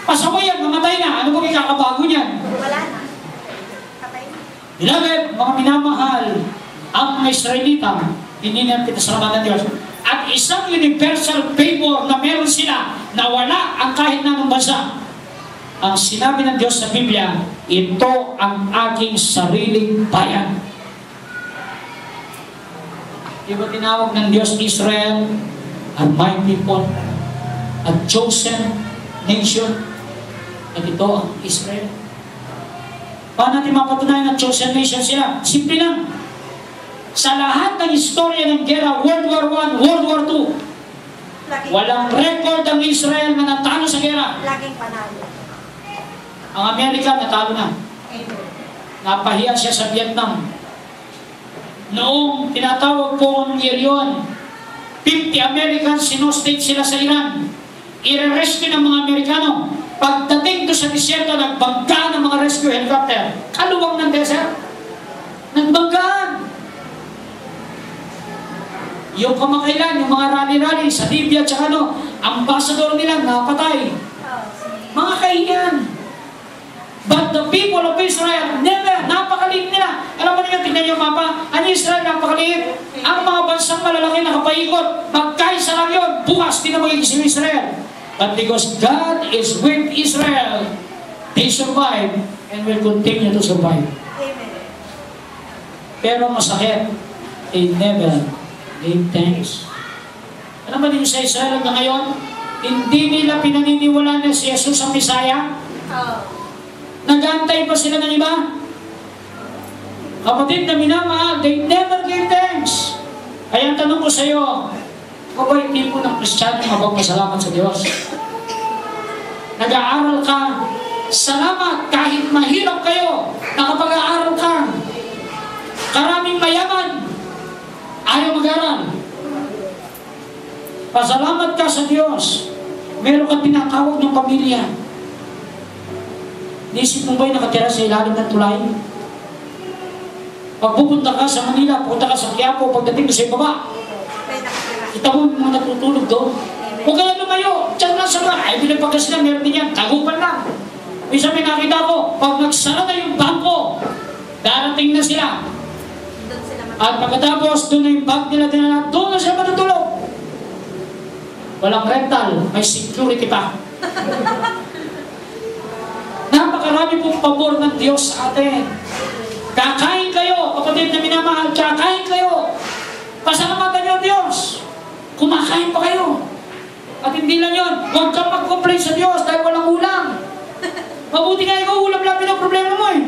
Pasaway yan, mamatay na. Ano ba ikakabago niyan? Wala na. Patay na. Beloved, mga minamahal, ang mga Israelita, hindi natin pasalamatan Diyos. At isang universal favor na meron sila na wala ang kahit na anong bansa. Ang sinabi ng Diyos sa Biblia, ito ang aking sariling bayan. Di ba tinawag ng Diyos Israel, and my people, a chosen nation, at ito ang Israel. Paano natin mapatunayan na chosen nation sila? Simple lang. Sa lahat ng istorya ng gera, World War I, World War II, walang record ang Israel na natalo sa gera. Laging panalo. Ang Amerika natalo na. Napahiya siya sa Vietnam. Noong tinatawag po ng year yun, 50 Americans sinostate sila sa Iran. I-rescue ng mga Amerikano. Pagdating doon sa disyerto, nagbangga ng mga rescue helicopter. Kaluwang ng desert. Nagbanggaan. Yung kamakailan, yung mga rally-rally sa Libya at saka ambassador nila napatay. Mga kahiyan. But the people of Israel, never, napakaliit nila. Alam mo niyo, tingnan yung mapa, ang Israel napakaliit. Ang mga bansang malalaki nakapaikot, magkaisa lang yun, bukas, di na magiging Israel. But because God is with Israel, they survive and will continue to survive. Amen. Pero masakit, they never gave thanks. Ano ba din sa Israel na ngayon? Hindi nila pinaniniwalaan na si Jesus ang Messiah? Nag-aantay pa sila ng iba? Kapatid na minamahal, they never gave thanks. Kaya ang tanong ko sa iyo, mabait din po ng Kristiyano mapagpasalamat sa Diyos. Nag-aaral ka, salamat kahit mahirap kayo, nakapag-aaral ka. Karaming mayaman, ayaw mag-aral. Pasalamat ka sa Diyos. Meron kang tinatawag ng pamilya. Nisip mo ba'y nakatira sa ilalim ng tulay? Pag pupunta ka sa Manila, pupunta ka sa Quiapo, pagdating ka sa baba, kita mo mga natutulog doon. Huwag ka lang lumayo, dyan lang sa mga, ay pinagpagka sila, meron din yan, tagupan lang. Minsan may nakita ko, pag nagsara na yung bangko, darating na sila. At pagkatapos, doon na yung bag nila dinala, doon na sila matutulog. Walang rental, may security pa. Napakarami pong pabor ng Diyos sa atin. Kakain kayo, kapatid na minamahal, kakain kayo. Pasalamatan niyo ang Diyos. Kumakain pa kayo. At hindi lang yun, huwag kang mag-complain sa Diyos dahil walang ulam. Mabuti nga ikaw, ulam lang pinoproblema mo eh.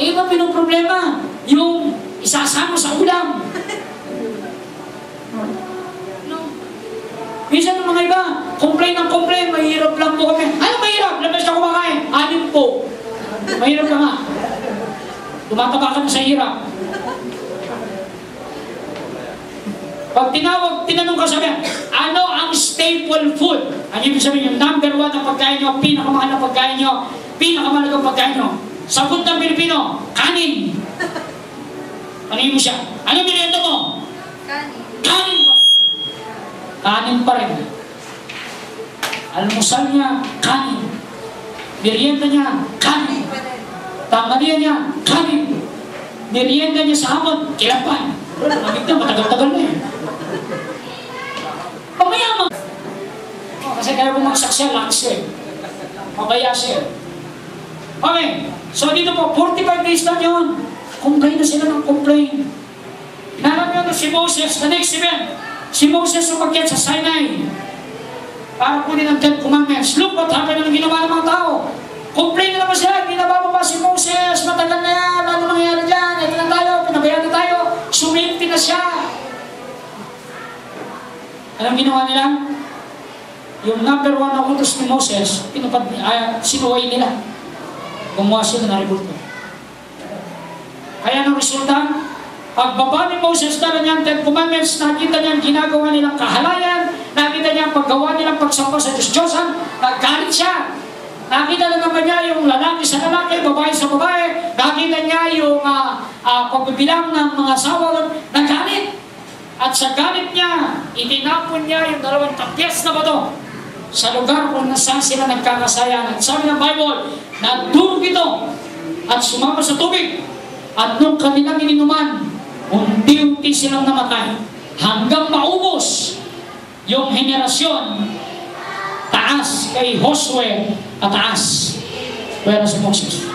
Iba pinoproblema, yung isasama sa ulam. Minsan ng mga iba, complain ng complain, mahirap lang po kami. Ano mahirap? Labas na kumakain. Anim po. Mahirap ka nga. Tumataba ka na sa hirap. Pag tinanong ka sabi, ano ang staple food? Ano ibig sabihin yung number 1 na pagkain nyo, pinakamahal na pagkain nyo, pinakamalagang pagkain nyo? Sagot ng Pilipino, kanin. Tanungin mo siya, ano binenta mo? Kanin. Kanin pa. Kanin pa rin. Almusal niya, kanin. Merienda niya, kanin. Tanghalian niya, kanin. Merienda niya sa hapon, kilapan. Magig na, matagal-tagal na eh. Pamayamang. Kasi kaya bumagsak siya, lunch eh. Pabaya siya. Okay, so dito po, 45 days lang yun. Complain na sila ng complain. Nalam nyo na si Moses, the next event, si Moses umakyat sa Sinai para kunin ang 10 Commandments. Look what happened ang ginawa ng mga tao. Complain na naman sila, hindi nabababa si Moses, matagal na yan, ano nangyayari dyan, ito na tayo, pinabayaan na tayo, suminti na siya. Anong ginawa nila? Yung number 1 na utos ni Moses, sinuway nila. Gumawa sila na rebulto. Kaya ang resulta, pagbaba ni Moses na niyang 10 Commandments, nakita niya ginagawa nilang kahalayan, nakita niya ang paggawa nilang pagsampa sa Diyos-Diyosan, naggalit siya. Nakita na naman niya yung lalaki sa lalaki, babae sa babae, nakita niya yung pagbibilang ng mga asawa, nagalit. At sa galit niya, itinapon niya yung 2 tapyas na bato sa lugar kung nasaan sila nagkakasayan. At sabi ng Bible, nagdurog ito at sumama sa tubig. At nung kanilang ininuman, unti-unti silang namatay hanggang maubos yung henerasyon taas kay Josue at taas pwera si Moses.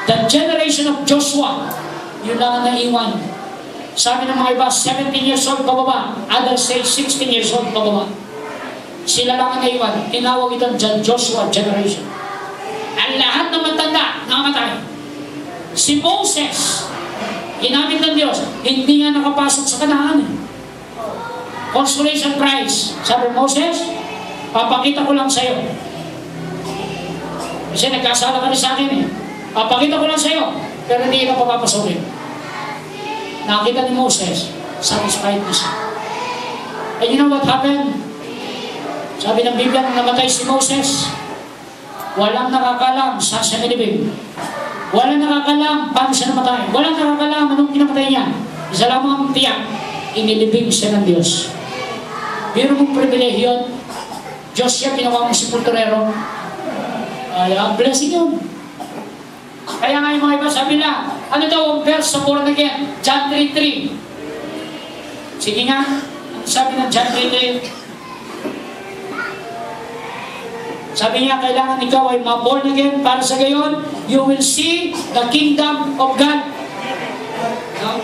The generation of Joshua, yun lang ang naiwan. Sabi ng mga iba, 17 years old pababa, others say 16 years old pababa. Sila lang ang naiwan. Tinawag itong Joshua generation. Ang lahat ng matanda nakamatay. Si Moses, ginamit ng Diyos, hindi nga nakapasok sa Kanaan. Consolation prize. Sabi Moses, papakita ko lang sa'yo. Kasi nagkasala ka rin sa akin eh. Papakita ko lang sa'yo, pero hindi ka papapasokin. Nakita ni Moses, satisfied na siya. And you know what happened? Sabi ng Biblia, nung namatay si Moses, walang nakakalam sa sinilibig. Walang nakakalam paano siya namatay. Walang nakakalam anong pinapatay niya. Isa lamang ang tiyak. inilibing siya ng Diyos. Biro mong pribilehiyo yun. Diyos siya, ginawa mong sepulturero. Ay, blessing yun. Kaya nga yung mga iba sabi na, ano daw ang verse sa born again? John 3:3. Sige nga, ang sabi ng John 3:3. Sabi niya, kailangan ikaw ay ma-born again para sa gayon, you will see the kingdom of God. No?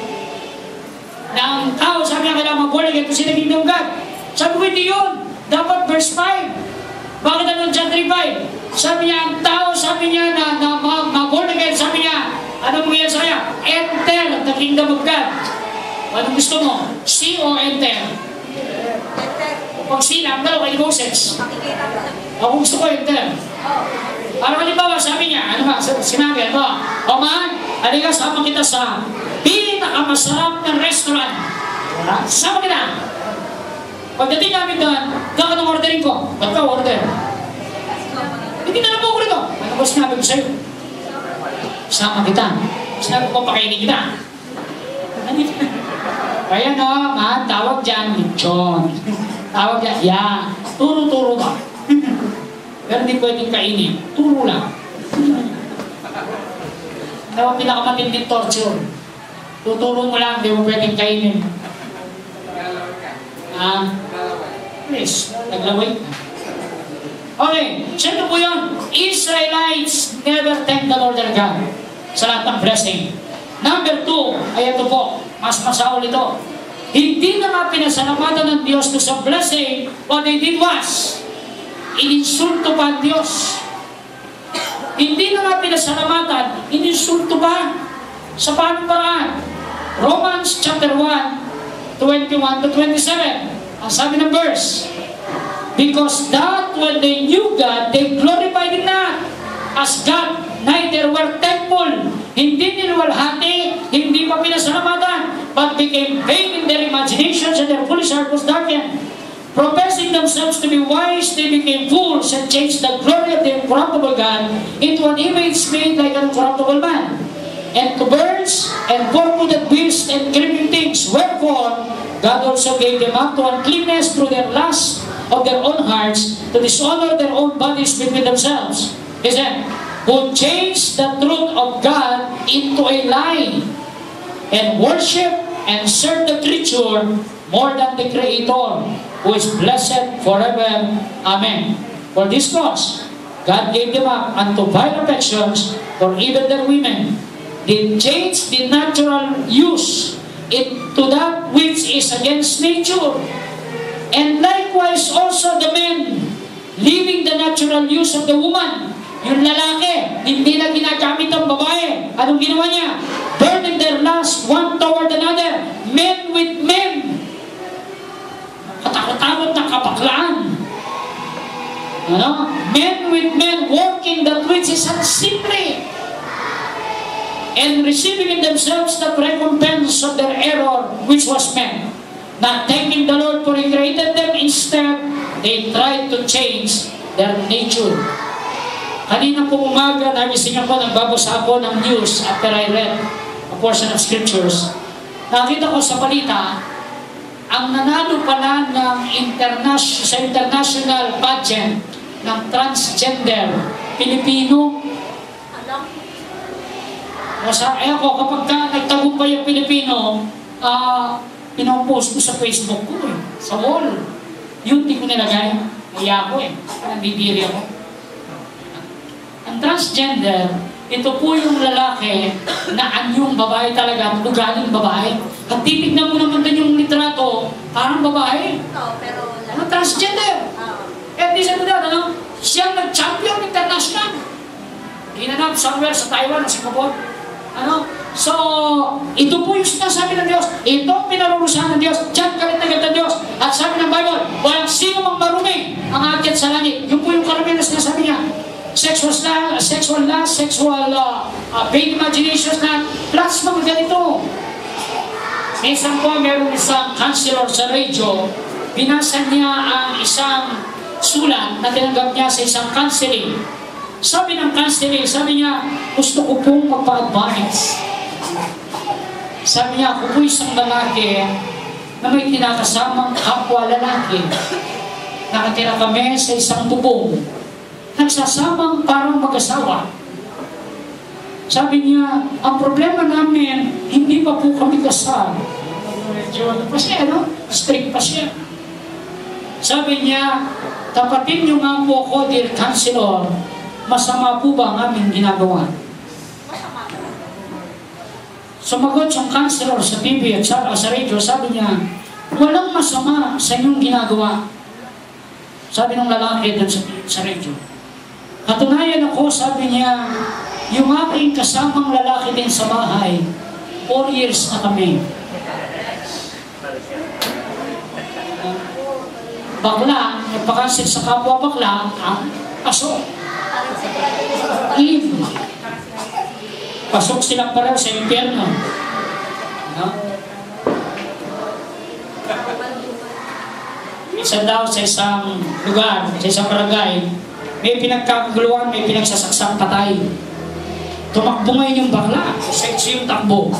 Na ang tao, sabi niya, kailangan ma-born again to see the kingdom of God. Sabi ko, hindi yun. Dapat verse 5. Bakit ano John 3:5? Sabi niya, ang tao, sabi niya, na ma-born again, sabi niya, anong mangyayari sa kanya? Enter the kingdom of God. Anong gusto mo? See or enter? Pag sinang, dalaw kay Moses. Ako gusto ko enter. Para halimbawa, sabi niya, ano ba, sinabi, ano, o man, halika, sama kita sa pinakamasarap na restaurant. Sama kita. Pagdating namin doon, gano'n ang ordering ko. Ba't ka order? Hindi na po ko rito. Ano ba sinabi ko sa'yo? Sama kita. Sinabi ko, pakainin kita. Kaya no, man, tawag dyan, lechon. Tawag dyan, yeah. Turo-turo ba? Pero hindi pwedeng kainin. Turo lang. Tawag pinakamatinding torture. Tuturo mo lang, hindi mo pwedeng kainin. Please, naglaway. Okay, sino po yun? Israelites never thank the Lord their God sa lahat ng blessing. Number 2, ay ito po, mas masaol ito. Hindi na nga pinasalamatan ng Diyos to sa blessing, what they did was, ininsulto pa ang Diyos. Hindi na nga pinasalamatan, ininsulto pa. Sa paano paraan? Romans chapter 1, 21 to 27. Ang sabi ng verse, because that when they knew God, they glorified Him not as God, neither were temple, hindi niluwalhati, hindi pa pinasalamatan, but became vain in their imaginations and their foolish heart was darkened. Professing themselves to be wise, they became fools and changed the glory of the incorruptible God into an image made like an incorruptible man, and to birds and four-footed beasts and creeping things. Wherefore, God also gave them up to uncleanness through their lust of their own hearts, to dishonor their own bodies between themselves. Listen, who changed the truth of God into a lie, and worship and serve the creature more than the Creator, who is blessed forever. Amen. For this cause, God gave them up unto vile affections, for even their women did change the natural use to that which is against nature. And likewise also the men, leaving the natural use of the woman. Yung lalaki, hindi na ginagamit ang babae. Anong ginawa niya? Burning their lust one toward another, men with men. Katakot-takot na kapaklaan. Ano? Men with men, working that which is unseemly, and receiving in themselves the recompense of their error which was men. Not thanking the Lord for He created them, instead, they tried to change their nature. Kanina po umaga, nagising ako, nagbabasa ako ng news after I read a portion of scriptures. Nakita ko sa balita, ang nanalo pala ng sa international pageant ng transgender Pilipino. Ako, kapag nagtagumpay yung Pilipino, pinopost ko sa Facebook ko sa wall. Yun, di ko nilagay. Naya ko nandidiri ako. Ang transgender, ito po yung lalaki na anyong babae talaga, ugaling babae. At titignan mo naman din yung litrato, parang babae. Pero Ano, transgender? At di sa mga, ano, siyang nag-champion international. Ginanap somewhere sa Taiwan o Singapore. Ano? So, ito po yung sinasabi ng Diyos. Ito ang pinarurusahan ng Diyos. Diyan galit na galit ng Diyos. At sabi ng Bible, walang sino mang marumi ang aakyat sa langit. Yun po yung karamihan na sinasabi niya. Sexual lust, vain imaginations na plus mga ganito. Minsan po, meron isang counselor sa radio, binasa niya ang isang sulat na tinanggap niya sa isang counseling. Sabi ng counseling, sabi niya, gusto ko pong magpa-advise. Sabi niya, kung po isang lalaki na may kinakasamang kapwa lalaki. Nakatira kami sa isang bubong. Nagsasamang parang mag-asawa. Sabi niya, ang problema namin, hindi pa po kami kasal. Medyo ano pa siya, no? Strict pa siya. Sabi niya, tapatin niyo nga po ako, dear counselor, masama po ba ang aming ginagawa? Sumagot yung counselor sa TV at sa radio, sabi niya, walang masama sa inyong ginagawa. Sabi ng lalaki doon sa radio. Katunayan ako, sabi niya, yung aking kasamang lalaki din sa bahay, 4 years na kami. Bakla, nagpakansel sa kapwa bakla, ang pasok. Eve. Pasok silang pareho sa impyerno. No? Minsan daw sa isang lugar, sa isang barangay, may pinagkakaguluhan, may pinagsasaksak patay. Tumakbo ngayon yung bakla, sexy yung takbo.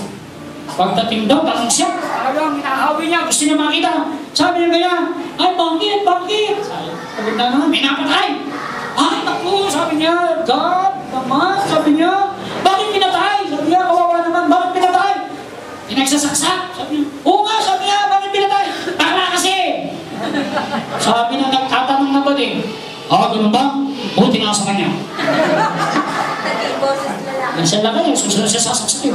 Pagdating daw, tanong siya, talagang hinahawi niya, gusto niya makita. Sabi niya kaya, ay bakit? Sabi na nga, may napatay. Ay naku, sabi niya, God naman, sabi niya, bakit pinatay? Sabi niya, kawawa naman, bakit pinatay? Pinagsasaksak, sabi niya, oo nga, sabi niya, bakit pinatay? Bakla kasi. Sabi na nagtatanong na ba din? Ganun ba? Buti nga sa kanya. Naging boses lalaki. Nasa laki, susunod siya sasaksakin.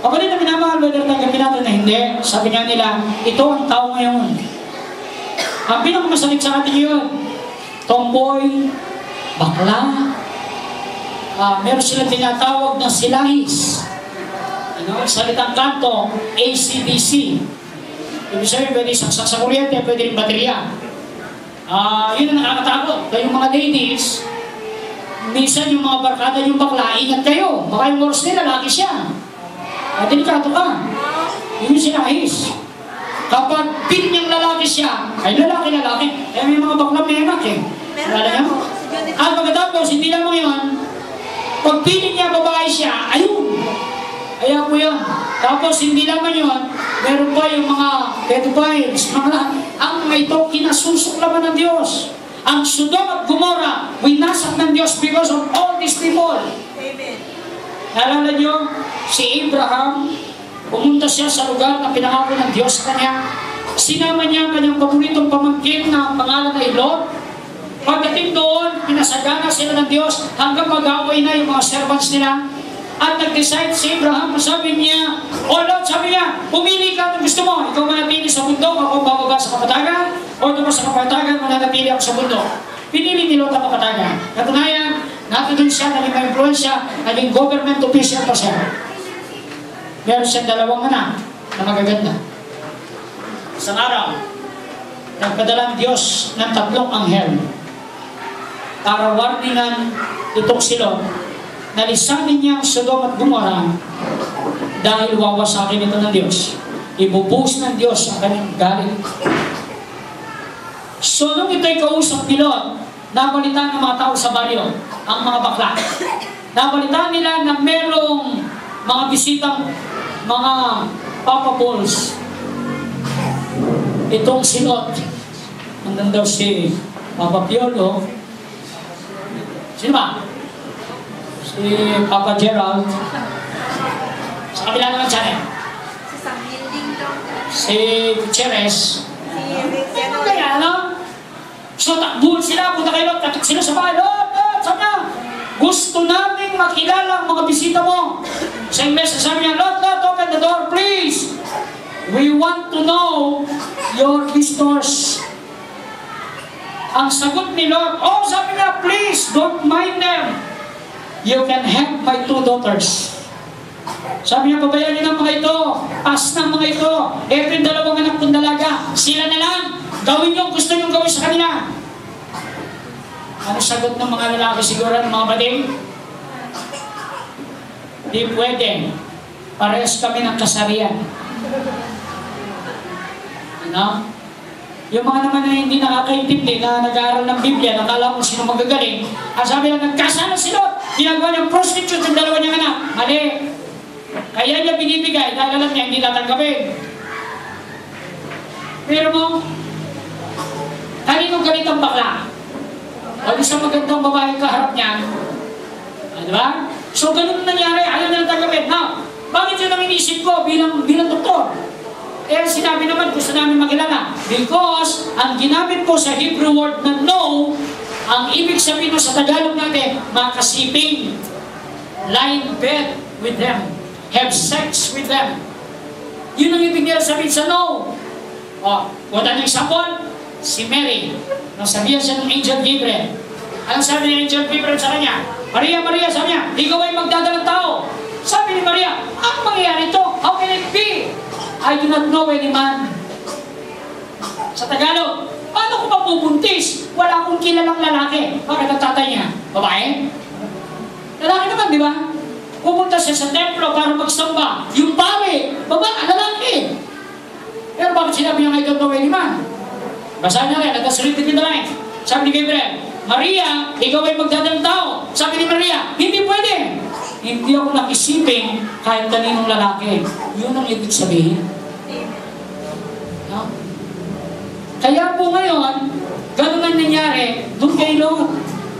Kapatid na minamahal, whether tanggapin natin na hindi, sabi nga nila, ito ang tao ngayon. Ang pinakamasalit sa atin yun, tomboy, bakla, meron silang tinatawag na silahis. Salitang kanto, AC/DC. Ibig sabihin, pwede saksak sa kuryente, pwede rin baterya. Yun ang nakakatakot. Kaya yung mga ladies, minsan yung mga barkada yung bakla, ingat kayo. Baka yung oras nila, laki siya. Delikado ka. Yun yung sinahis. Kapag pin niyang lalaki siya, ay lalaki. Kaya may mga bakla may anak eh. Wala niya? At pagkatapos, hindi lamang yun, pag pinin niya babae siya, ayun. Kaya po yun. Tapos hindi lamang yun, meron pa yung mga pedophiles, ang mga ito kinasusuklaman ng Diyos. Ang Sodom at Gomorrah, winasak ng Diyos because of all these people. Amen. Naalala niyo, si Abraham, pumunta siya sa lugar na pinangako ng Diyos sa kanya. Sinama niya ang kanyang paboritong pamangkin na ang pangalan ay Lot. Pagdating doon, pinasagana sila ng Diyos hanggang mag-away na yung mga servants nila. At nag-decide si Abraham, sabi niya, Lot, sabi niya, pumili ka kung gusto mo. Ikaw manatili sa bundok, ako bababa sa kapatagan, o doon sa kapatagan, manatili ako sa bundok. Pinili ni Lot ang kapatagan. Katunayan, natuloy siya, naging ma-influensya, naging government official pa siya. Meron siyang 2 anak na magaganda. Isang araw, nagpadala ng Diyos ng 3 anghel para warningan itong si Lot na lisanin niya ang Sodom at Gomorrah dahil wawasakin ito ng Diyos. Ibubuhos ng Diyos ang kanyang galit. So nung ito'y kausap ni Lot, nabalitaan ng mga tao sa baryo, ang mga bakla. Nabalitaan nila na merong mga bisitang mga Papa Balls. Itong si Lot, nandun daw si Papa Piolo. Sino ba? Si Papa Gerald. Sa kabila naman siya Si Sam Yilding daw. si Gutierrez. Si Rick Ano kaya, no? So, takbuhan sila, punta kayo, tatok sila sa bahay. Sabi niya, gusto namin makilala ang mga bisita mo. Sa message, sabi niya, Lot, open the door, please. We want to know your visitors. Ang sagot ni Lot, sabi niya, please, don't mind them. You can have my 2 daughters. Sabi niya, pabayaan niyo ng mga ito. Pas ng mga ito. Ito yung 2 anak kong dalaga. Sila na lang. Gawin niyo gusto niyo gawin sa kanila. Ano sagot ng mga lalaki siguro ng mga bading? Di pwede. Parehas kami ng kasarian. Ano? Yung mga naman na hindi nakakaintindi na nag-aaral ng Biblia, nakala mo sino magagaling, ang sabi lang, nagkasala sila, ginagawa niyang prostitute yung 2 niyang anak. Mali. Kaya niya binibigay dahil alam niya hindi tatanggapin. Pero mo, kanino galit ang bakla? O isang magandang babae kaharap niya. Diba? So ganun nangyari, ayaw na tanggapin. Now, bakit yun ang inisip ko bilang doktor? Eh, sinabi naman, gusto namin makilala. Because, ang ginamit ko sa Hebrew word na no, ang ibig sabihin sa Tagalog natin, makasiping, lie in bed with them, have sex with them. Yun ang ibig nila sabihin sa no. O, what an example? Si Mary, nung sabihan siya ng Angel Gabriel. Anong sabi ni Angel Gabriel sa kanya? Maria, Maria, sabi niya, ikaw ay magdadalang tao. Sabi ni Maria, ang mangyayari ito? How can it be? I do not know any man. Sa Tagalog, paano ko mapubuntis? Wala akong kilalang lalaki. Bakit ang tatay niya? Babae? Lalaki naman, di ba? Pupunta siya sa templo para magsamba. Yung pare, babae, lalaki. Pero bakit sinabi niya, I don't know any man? Basahin na rin, let us read it in the line. Sabi ni Gabriel, Maria, ikaw ay magdadalang tao. Sabi ni Maria, hindi pwede. Hindi ako nakisiping kahit kaninong lalaki. Yun ang ibig sabihin. No? Kaya po ngayon, ganun ang nangyari doon kay Lot.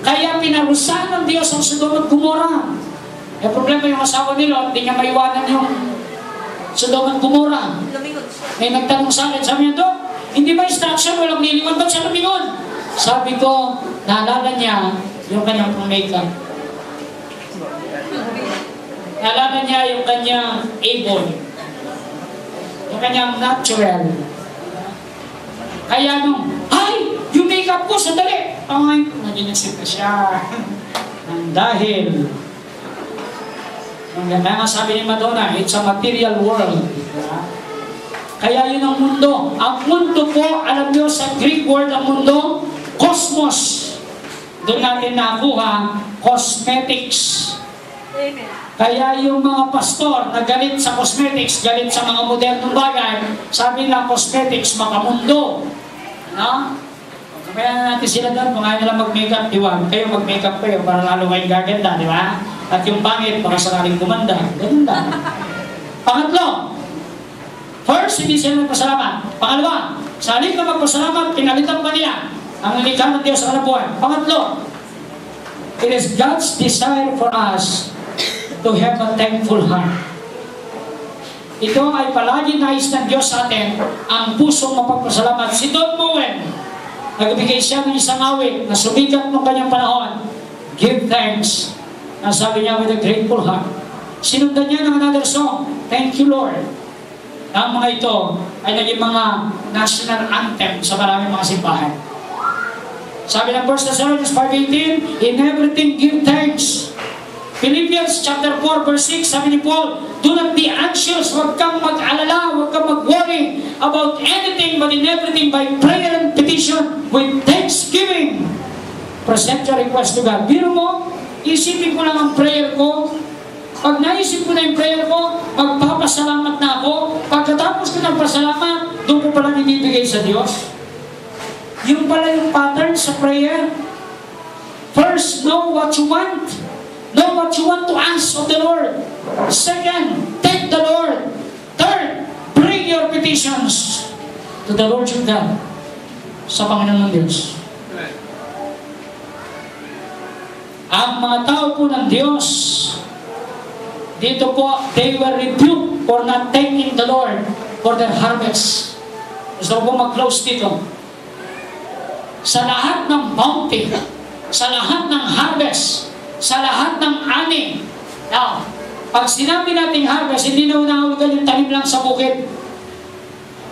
Kaya pinarusahan ng Diyos ang Sodom at Gomorrah. Eh problema yung asawa ni Lot, hindi niya maiwanan yung Sodom at Gomorrah. May nagtanong sa akin, sabi niya, Dok, hindi ba instruction walang niliwan? Ba't siya lumingon? Sabi ko, naalala niya yung kanyang makeup. Naalala niya yung kanyang Avon. Yung kanyang natural. Kaya nung, ay! Yung makeup ko, sandali! Ay, nag-inisip na siya. Nang dahil, ang ganda nga sabi ni Madonna, it's a material world. Kaya yun ang mundo. Ang mundo po, alam niyo sa Greek word ang mundo, cosmos. Doon natin nakuha, cosmetics. Amen. Kaya yung mga pastor na galit sa cosmetics, galit sa mga modernong bagay, sabi nila cosmetics, makamundo. Ano? Kaya na natin sila doon, kung ayaw nila mag-makeup, diwan. Kayo mag-makeup kayo para lalo kayong gaganda, di ba? At yung pangit, para sakaling gumanda. Ganun lang. Pangatlo, first, hindi sila magpasalamat. Pangalawa, sa halip na magpasalamat, pinalitan pa nila ang nilikha ng Diyos sa kalabuhan. Pangatlo, it is God's desire for us to have a thankful heart. Ito ay palagi nais ng Diyos sa atin, ang pusong mapagpasalamat. Si Don Moen, nagbigay siya ng isang awit na sumigat ng kanyang panahon, give thanks. Ang sabi niya, with a grateful heart. Sinundan niya ng another song, thank you Lord. Ang mga ito ay naging mga national anthem sa maraming mga simbahan. Sabi ng 1 Thessalonians 5:18, in everything give thanks. Philippians chapter 4 verse 6, sabi ni Paul, do not be anxious, huwag kang mag-alala, huwag kang mag-worry about anything, but in everything by prayer and petition with thanksgiving. Present your request to God. Biro mo, isipin ko lang ang prayer ko. Pag naisip ko na yung prayer ko, magpapasalamat na ako. Pagkatapos ko ng pasalamat, doon ko palang ibibigay sa Diyos. Yung pala yung pattern sa prayer. First, know what you want. Know what you want to ask of the Lord. Second, thank the Lord. Third, bring your petitions to the Lord your God sa Panginoon ng Diyos. Ang mga tao po ng Diyos, dito po, they were rebuked for not thanking the Lord for their harvest. Gusto ko po mag-close dito. Sa lahat ng bounty, sa lahat ng harvest, sa lahat ng ani. Now, pag sinabi nating harvest, hindi na unahulugan yung tanim lang sa bukid.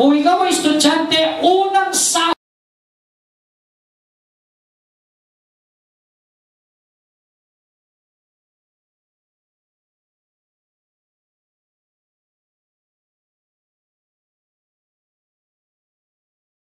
Kung ikaw ay estudyante, unang sa